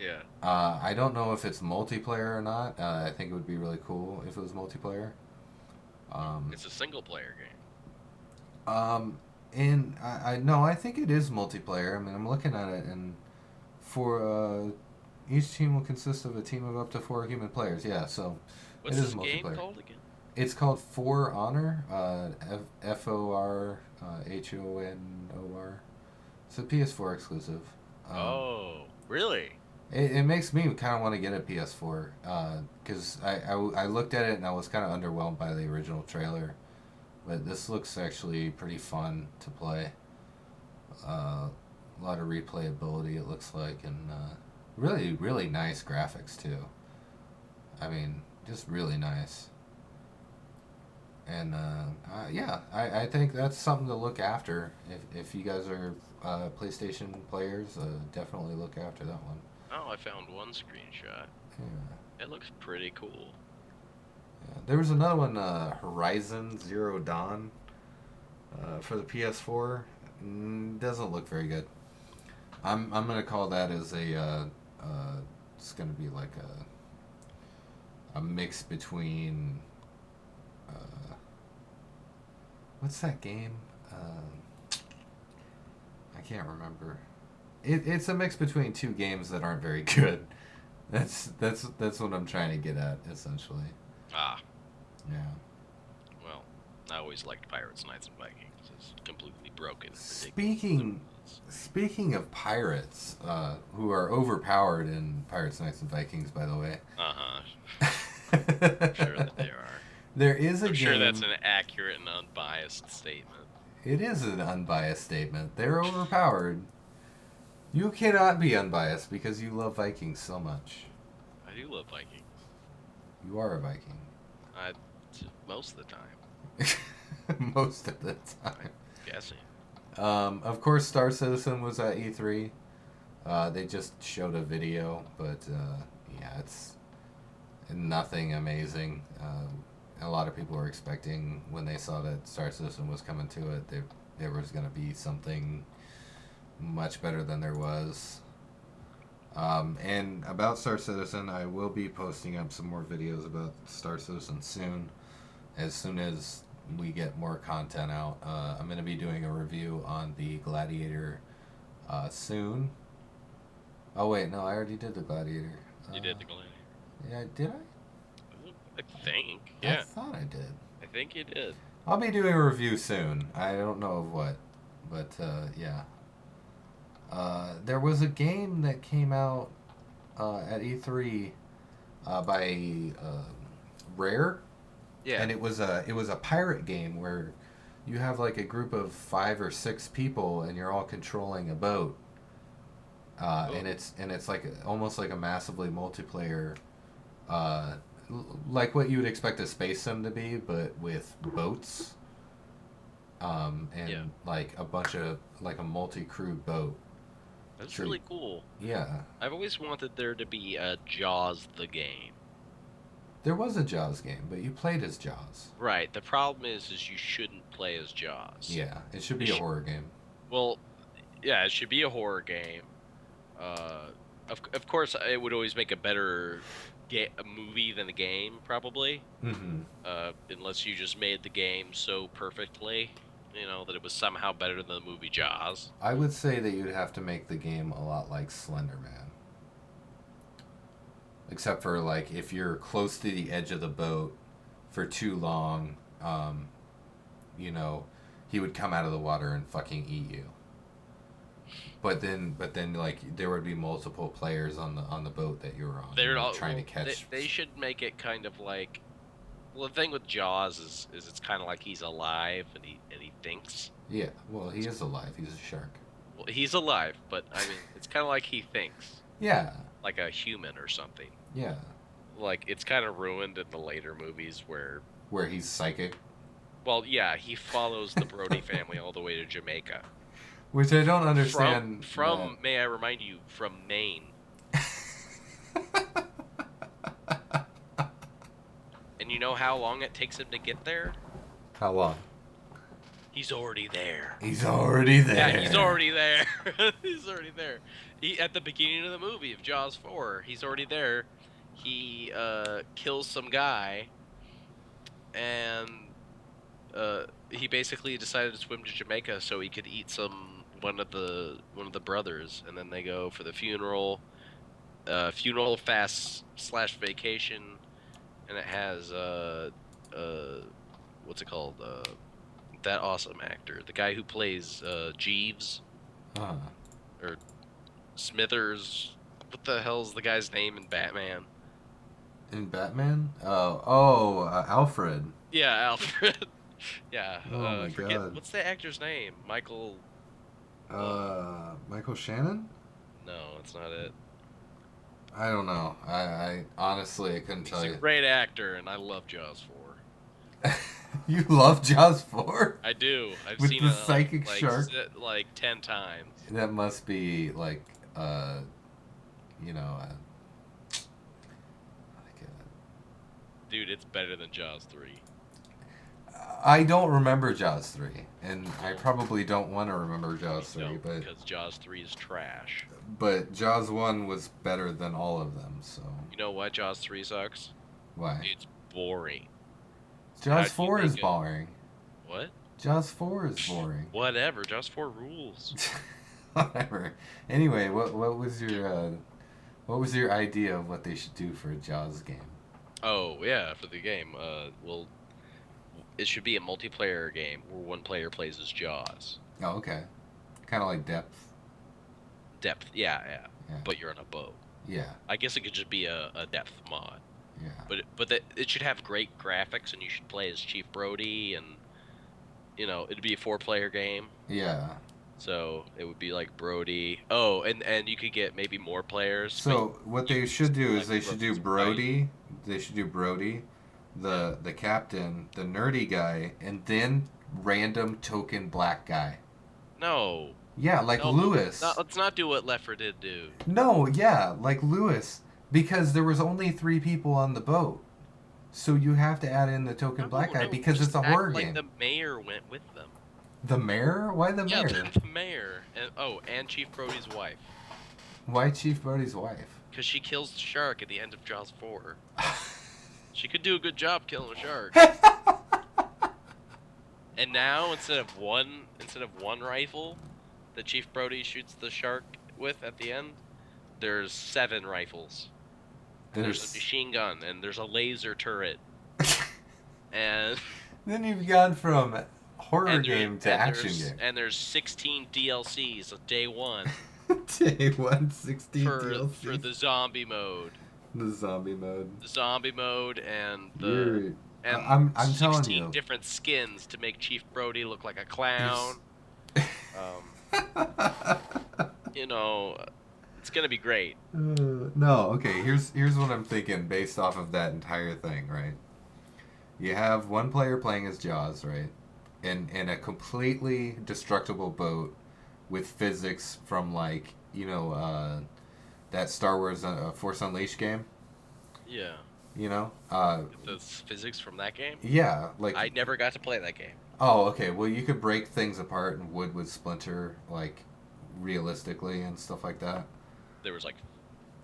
[SPEAKER 2] Yeah.
[SPEAKER 1] I don't know if it's multiplayer or not. I think it would be really cool if it was multiplayer.
[SPEAKER 2] It's a single player game.
[SPEAKER 1] And I no, I think it is multiplayer. I mean, I'm looking at it, and for each team will consist of a team of up to 4 human players. Yeah, so
[SPEAKER 2] What's
[SPEAKER 1] it is
[SPEAKER 2] this game
[SPEAKER 1] multiplayer.
[SPEAKER 2] called again?
[SPEAKER 1] It's called For Honor. FORHONOR. It's a PS4 exclusive.
[SPEAKER 2] Oh, really?
[SPEAKER 1] It makes me kind of want to get a PS4 because I looked at it and I was kind of underwhelmed by the original trailer. But this looks actually pretty fun to play. A lot of replayability, it looks like, and really, really nice graphics, too. I mean, just really nice. And yeah, I think that's something to look after. If you guys are PlayStation players, definitely look after that one.
[SPEAKER 2] Oh, I found one screenshot.
[SPEAKER 1] Yeah.
[SPEAKER 2] It looks pretty cool.
[SPEAKER 1] Yeah. There was another one, Horizon Zero Dawn, for the PS4. Doesn't look very good. I'm gonna call that as it's gonna be like a mix between what's that game? I can't remember. It's a mix between two games that aren't very good. That's what I'm trying to get at, essentially.
[SPEAKER 2] Ah.
[SPEAKER 1] Yeah.
[SPEAKER 2] Well, I always liked Pirates, Knights, and Vikings. It's completely broken.
[SPEAKER 1] Speaking of pirates, who are overpowered in Pirates, Knights, and Vikings, by the way.
[SPEAKER 2] Uh-huh. I'm sure that they are.
[SPEAKER 1] There is a game...
[SPEAKER 2] I'm sure that's an accurate and unbiased statement.
[SPEAKER 1] It is an unbiased statement. They're overpowered. You cannot be unbiased because you love Vikings so much.
[SPEAKER 2] I do love Vikings.
[SPEAKER 1] You are a Viking.
[SPEAKER 2] Most of the time.
[SPEAKER 1] Most of the time.
[SPEAKER 2] I'm guessing.
[SPEAKER 1] Of course, Star Citizen was at E3. They just showed a video, but yeah, it's nothing amazing. A lot of people were expecting when they saw that Star Citizen was coming to it, there was going to be something much better than there was. And about Star Citizen, I will be posting up some more videos about Star Citizen soon as we get more content out. I'm going to be doing a review on the Gladiator soon. Oh, wait, no, I already did the Gladiator.
[SPEAKER 2] You did the Gladiator?
[SPEAKER 1] Yeah, did I?
[SPEAKER 2] I think, yeah.
[SPEAKER 1] I thought I did.
[SPEAKER 2] I think you did.
[SPEAKER 1] I'll be doing a review soon. I don't know of what, but yeah. There was a game that came out at E3 by Rare.
[SPEAKER 2] Yeah.
[SPEAKER 1] And it was a pirate game where you have like a group of 5 or 6 people and you're all controlling a boat. And it's like almost like a massively multiplayer, like what you would expect a space sim to be, but with boats. And
[SPEAKER 2] yeah.
[SPEAKER 1] like a bunch of like a multi-crew boat.
[SPEAKER 2] That's really cool.
[SPEAKER 1] Yeah.
[SPEAKER 2] I've always wanted there to be a Jaws the game.
[SPEAKER 1] There was a Jaws game, but you played as Jaws.
[SPEAKER 2] Right. The problem is you shouldn't play as Jaws.
[SPEAKER 1] Yeah, it should be a horror game.
[SPEAKER 2] Well, yeah, it should be a horror game. Of course, it would always make a better a movie than the game, probably.
[SPEAKER 1] Mm-hmm.
[SPEAKER 2] Unless you just made the game so perfectly, that it was somehow better than the movie Jaws.
[SPEAKER 1] I would say that you'd have to make the game a lot like Slender Man. Except for, like, if you're close to the edge of the boat for too long, he would come out of the water and fucking eat you. but then, like there would be multiple players on the boat that you were on,
[SPEAKER 2] They're all
[SPEAKER 1] trying to
[SPEAKER 2] well,
[SPEAKER 1] catch.
[SPEAKER 2] they should make it kind of like. Well, the thing with Jaws is it's kind of like he's alive and he thinks.
[SPEAKER 1] Yeah, well, he is alive. He's a shark.
[SPEAKER 2] Well, he's alive, but I mean, it's kind of like he thinks,
[SPEAKER 1] Yeah,
[SPEAKER 2] like a human or something.
[SPEAKER 1] yeah.
[SPEAKER 2] Like it's kind of ruined in the later movies
[SPEAKER 1] Where he's psychic,
[SPEAKER 2] well, yeah, he follows the Brody family all the way to Jamaica.
[SPEAKER 1] which I don't understand.
[SPEAKER 2] From may I remind you, from Maine. And you know how long it takes him to get there?
[SPEAKER 1] How long?
[SPEAKER 2] He's already there.
[SPEAKER 1] He's already there.
[SPEAKER 2] Yeah, he's already there. He's already there. He at the beginning of the movie of Jaws 4, he's already there. He kills some guy, and he basically decided to swim to Jamaica so he could eat one of the brothers, and then they go for the funeral fast / vacation, and it has what's it called, that awesome actor, the guy who plays Jeeves or Smithers. What the hell's the guy's name in Batman?
[SPEAKER 1] In Batman? Alfred.
[SPEAKER 2] Yeah, Alfred. Yeah.
[SPEAKER 1] Oh my God.
[SPEAKER 2] What's the actor's name? Michael.
[SPEAKER 1] Michael Shannon?
[SPEAKER 2] No, it's not it.
[SPEAKER 1] I don't know. I honestly I couldn't tell
[SPEAKER 2] He's
[SPEAKER 1] you.
[SPEAKER 2] a great actor, and I love Jaws 4.
[SPEAKER 1] You love Jaws 4?
[SPEAKER 2] I do. I've
[SPEAKER 1] With
[SPEAKER 2] seen
[SPEAKER 1] the
[SPEAKER 2] it
[SPEAKER 1] psychic shark?
[SPEAKER 2] like 10 times.
[SPEAKER 1] That must be like you know,
[SPEAKER 2] Dude, it's better than Jaws 3.
[SPEAKER 1] I don't remember Jaws 3, and I probably don't want to remember Jaws 3, but
[SPEAKER 2] because Jaws 3 is trash.
[SPEAKER 1] But Jaws 1 was better than all of them, so
[SPEAKER 2] You know why Jaws 3 sucks?
[SPEAKER 1] why?
[SPEAKER 2] It's boring.
[SPEAKER 1] Jaws
[SPEAKER 2] How'd you
[SPEAKER 1] 4 is
[SPEAKER 2] make it?
[SPEAKER 1] boring.
[SPEAKER 2] What?
[SPEAKER 1] Jaws 4 is boring.
[SPEAKER 2] Whatever. Jaws 4 rules.
[SPEAKER 1] Whatever. Anyway, what was your idea of what they should do for a Jaws game?
[SPEAKER 2] Oh, yeah, for the game. Well, it should be a multiplayer game where one player plays as Jaws.
[SPEAKER 1] Oh, okay. Kind of like Depth.
[SPEAKER 2] Depth, yeah.
[SPEAKER 1] Yeah.
[SPEAKER 2] But you're on a boat.
[SPEAKER 1] Yeah.
[SPEAKER 2] I guess it could just be a depth mod.
[SPEAKER 1] Yeah.
[SPEAKER 2] But it should have great graphics, and you should play as Chief Brody, and it'd be a 4-player game.
[SPEAKER 1] Yeah.
[SPEAKER 2] So it would be like Brody. Oh, and you could get maybe more players.
[SPEAKER 1] So what they should do is they should do
[SPEAKER 2] Brody.
[SPEAKER 1] Brody. They should do Brody, the captain, the nerdy guy, and then random token black guy.
[SPEAKER 2] No.
[SPEAKER 1] Yeah, like
[SPEAKER 2] No,
[SPEAKER 1] Lewis.
[SPEAKER 2] let's not do what Left 4 Dead do.
[SPEAKER 1] No, yeah, like Lewis, because there was only 3 people on the boat, so you have to add in the token black guy because
[SPEAKER 2] just
[SPEAKER 1] it's a
[SPEAKER 2] act
[SPEAKER 1] horror
[SPEAKER 2] like
[SPEAKER 1] game.
[SPEAKER 2] The mayor went with them.
[SPEAKER 1] The mayor? Why the
[SPEAKER 2] Yeah,
[SPEAKER 1] mayor?
[SPEAKER 2] the mayor, and Chief Brody's wife,
[SPEAKER 1] Why Chief Brody's wife?
[SPEAKER 2] because she kills the shark at the end of Jaws 4. She could do a good job killing a shark. And now instead of one rifle that Chief Brody shoots the shark with at the end, there's 7 rifles. There's a machine gun, and there's a laser turret. And
[SPEAKER 1] then you've gone from horror game to action game.
[SPEAKER 2] And there's 16 DLCs of day 1.
[SPEAKER 1] Day 1, 16
[SPEAKER 2] for
[SPEAKER 1] DLCs.
[SPEAKER 2] for the zombie mode.
[SPEAKER 1] The zombie mode.
[SPEAKER 2] The zombie mode and
[SPEAKER 1] I'm telling
[SPEAKER 2] 16
[SPEAKER 1] you.
[SPEAKER 2] different skins to make Chief Brody look like a clown. It's gonna be great.
[SPEAKER 1] No, okay. Here's what I'm thinking based off of that entire thing, right? You have one player playing as Jaws, right? In a completely destructible boat with physics from that Star Wars Force Unleashed game.
[SPEAKER 2] Yeah.
[SPEAKER 1] The
[SPEAKER 2] physics from that game?
[SPEAKER 1] Yeah,
[SPEAKER 2] I never got to play that game.
[SPEAKER 1] Oh, okay. Well, you could break things apart and wood would splinter realistically and stuff like that.
[SPEAKER 2] There was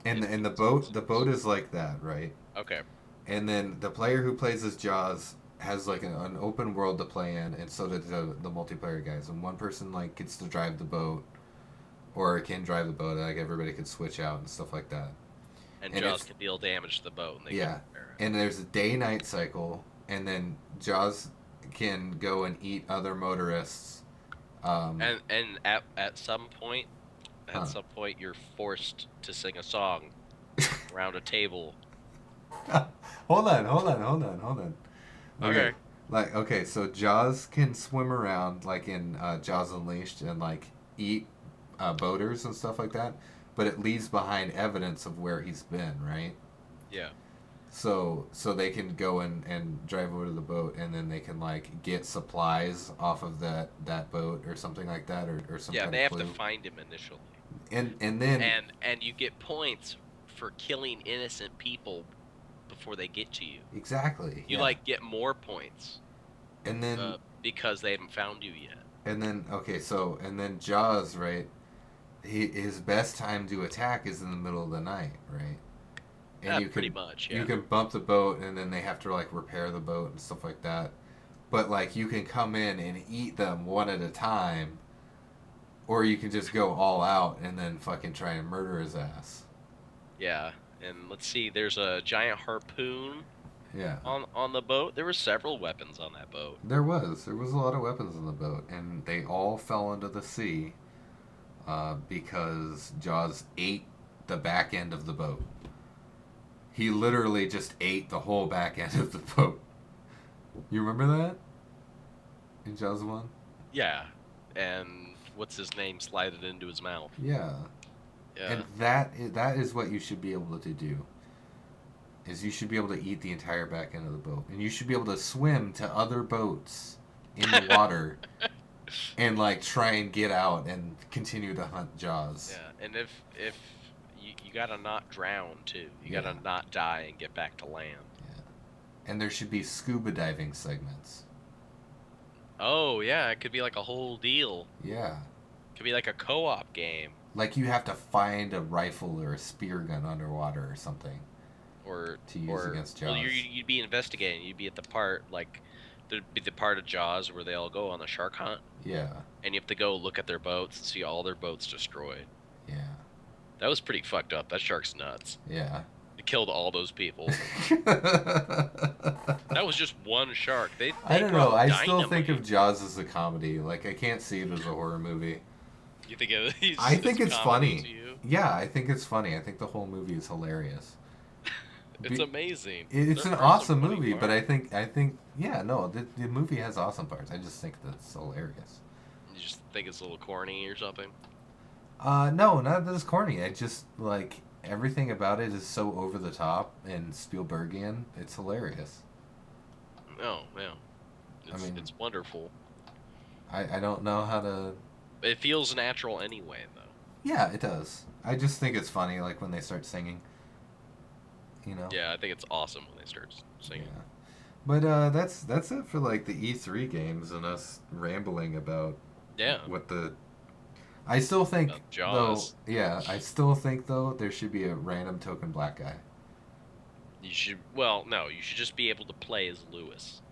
[SPEAKER 1] And the boat is like that, right?
[SPEAKER 2] Okay.
[SPEAKER 1] And then the player who plays as Jaws has an open world to play in, and so did the multiplayer guys. And one person gets to drive the boat, or can drive the boat. Everybody could switch out and stuff like that.
[SPEAKER 2] And Jaws can deal damage to the boat.
[SPEAKER 1] And there's a day-night cycle, and then Jaws can go and eat other motorists.
[SPEAKER 2] And at some point, At some point, you're forced to sing a song around a table.
[SPEAKER 1] Hold on.
[SPEAKER 2] Okay.
[SPEAKER 1] Okay, so Jaws can swim around like in Jaws Unleashed and like eat boaters and stuff like that, but it leaves behind evidence of where he's been, right?
[SPEAKER 2] Yeah.
[SPEAKER 1] So they can go and drive over to the boat, and then they can like get supplies off of that boat or something like that, or some
[SPEAKER 2] Yeah,
[SPEAKER 1] kind
[SPEAKER 2] they
[SPEAKER 1] of
[SPEAKER 2] have
[SPEAKER 1] clue.
[SPEAKER 2] to find him initially.
[SPEAKER 1] And then
[SPEAKER 2] And you get points for killing innocent people before they get to you.
[SPEAKER 1] exactly,
[SPEAKER 2] You
[SPEAKER 1] yeah.
[SPEAKER 2] like get more points.
[SPEAKER 1] And then
[SPEAKER 2] because they haven't found you yet.
[SPEAKER 1] and then Jaws, right? His best time to attack is in the middle of the night, right? And
[SPEAKER 2] Yeah,
[SPEAKER 1] you
[SPEAKER 2] pretty
[SPEAKER 1] can
[SPEAKER 2] much. Yeah.
[SPEAKER 1] you can bump the boat, and then they have to like repair the boat and stuff like that. But like you can come in and eat them one at a time, or you can just go all out and then fucking try and murder his ass.
[SPEAKER 2] Yeah. And let's see, there's a giant harpoon
[SPEAKER 1] Yeah.
[SPEAKER 2] on the boat. There were several weapons on that boat.
[SPEAKER 1] There was a lot of weapons on the boat, and they all fell into the sea because Jaws ate the back end of the boat. He literally just ate the whole back end of the boat. You remember that? In Jaws 1?
[SPEAKER 2] Yeah. And what's his name slided into his mouth.
[SPEAKER 1] Yeah.
[SPEAKER 2] Yeah.
[SPEAKER 1] And that is what you should be able to do. Is you should be able to eat the entire back end of the boat. And you should be able to swim to other boats in the water and like try and get out and continue to hunt Jaws.
[SPEAKER 2] Yeah. And if you gotta not drown too. You gotta not die and get back to land.
[SPEAKER 1] Yeah. And there should be scuba diving segments.
[SPEAKER 2] Oh yeah, it could be like a whole deal.
[SPEAKER 1] Yeah.
[SPEAKER 2] It could be like a co-op game.
[SPEAKER 1] Like you have to find a rifle or a spear gun underwater or something.
[SPEAKER 2] Or
[SPEAKER 1] to use against Jaws.
[SPEAKER 2] Well, you'd be investigating. You'd be at the part like there'd be the part of Jaws where they all go on the shark hunt.
[SPEAKER 1] Yeah.
[SPEAKER 2] And you have to go look at their boats and see all their boats destroyed.
[SPEAKER 1] Yeah.
[SPEAKER 2] That was pretty fucked up. That shark's nuts.
[SPEAKER 1] Yeah.
[SPEAKER 2] It killed all those people. That was just one shark. They
[SPEAKER 1] I don't know. I
[SPEAKER 2] dynamite.
[SPEAKER 1] still think of Jaws as a comedy. Like I can't see it as a horror movie.
[SPEAKER 2] You think it?
[SPEAKER 1] I think it's funny.
[SPEAKER 2] To you?
[SPEAKER 1] Yeah, I think it's funny. I think the whole movie is hilarious.
[SPEAKER 2] It's amazing.
[SPEAKER 1] It's an awesome movie, but I think yeah, no, the movie has awesome parts. I just think that's hilarious.
[SPEAKER 2] You just think it's a little corny or something?
[SPEAKER 1] No, not that it's corny. I just like everything about it is so over the top and Spielbergian. It's hilarious.
[SPEAKER 2] Oh, yeah. It's wonderful.
[SPEAKER 1] I don't know how to.
[SPEAKER 2] It feels natural anyway, though.
[SPEAKER 1] Yeah, it does. I just think it's funny, like when they start singing. You know.
[SPEAKER 2] Yeah, I think it's awesome when they start singing.
[SPEAKER 1] Yeah. But that's it for like the E3 games and us rambling about.
[SPEAKER 2] Yeah.
[SPEAKER 1] What the. I still think
[SPEAKER 2] Jaws.
[SPEAKER 1] though. Yeah, I still think though there should be a random token black guy.
[SPEAKER 2] You should. Well, no, you should just be able to play as Lewis.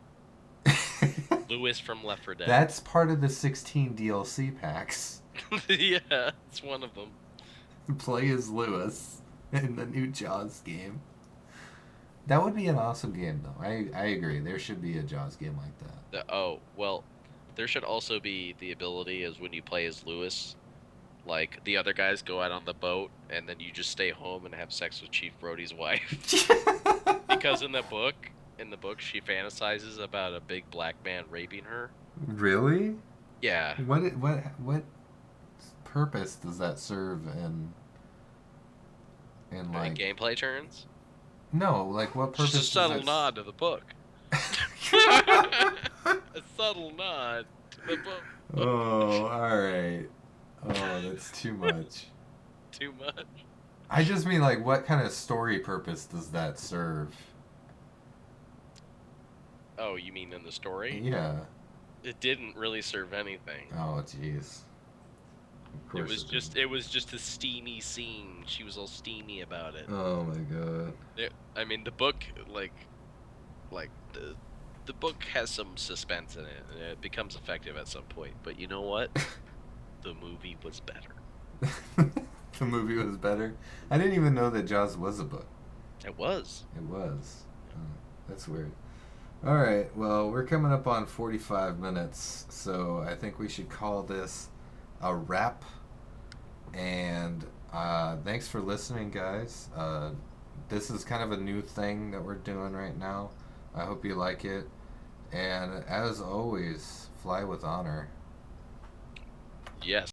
[SPEAKER 2] Lewis from Left 4 Dead.
[SPEAKER 1] That's part of the 16 DLC packs.
[SPEAKER 2] Yeah, it's one of them.
[SPEAKER 1] Play as Lewis in the new Jaws game. That would be an awesome game, though. I agree. There should be a Jaws game like that.
[SPEAKER 2] Well, there should also be the ability as when you play as Lewis, like the other guys go out on the boat and then you just stay home and have sex with Chief Brody's wife. Because in the book, she fantasizes about a big black man raping her.
[SPEAKER 1] Really?
[SPEAKER 2] Yeah.
[SPEAKER 1] What purpose does that serve in like
[SPEAKER 2] gameplay turns?
[SPEAKER 1] No, like what purpose?
[SPEAKER 2] Just a subtle nod to the book. A subtle nod to the book.
[SPEAKER 1] Oh, alright. Oh, that's too much.
[SPEAKER 2] Too much?
[SPEAKER 1] I just mean, like, what kind of story purpose does that serve?
[SPEAKER 2] Oh, you mean in the story?
[SPEAKER 1] Yeah.
[SPEAKER 2] It didn't really serve anything.
[SPEAKER 1] Oh, jeez.
[SPEAKER 2] It was just a steamy scene. She was all steamy about it.
[SPEAKER 1] Oh my god.
[SPEAKER 2] I mean, the book, like the book has some suspense in it, and it becomes effective at some point. But you know what? The movie was better.
[SPEAKER 1] The movie was better? I didn't even know that Jaws was a book.
[SPEAKER 2] It was.
[SPEAKER 1] It was. Oh, that's weird. Alright, well, we're coming up on 45 minutes, so I think we should call this a wrap. And thanks for listening, guys. This is kind of a new thing that we're doing right now. I hope you like it. And as always, fly with honor.
[SPEAKER 2] Yes.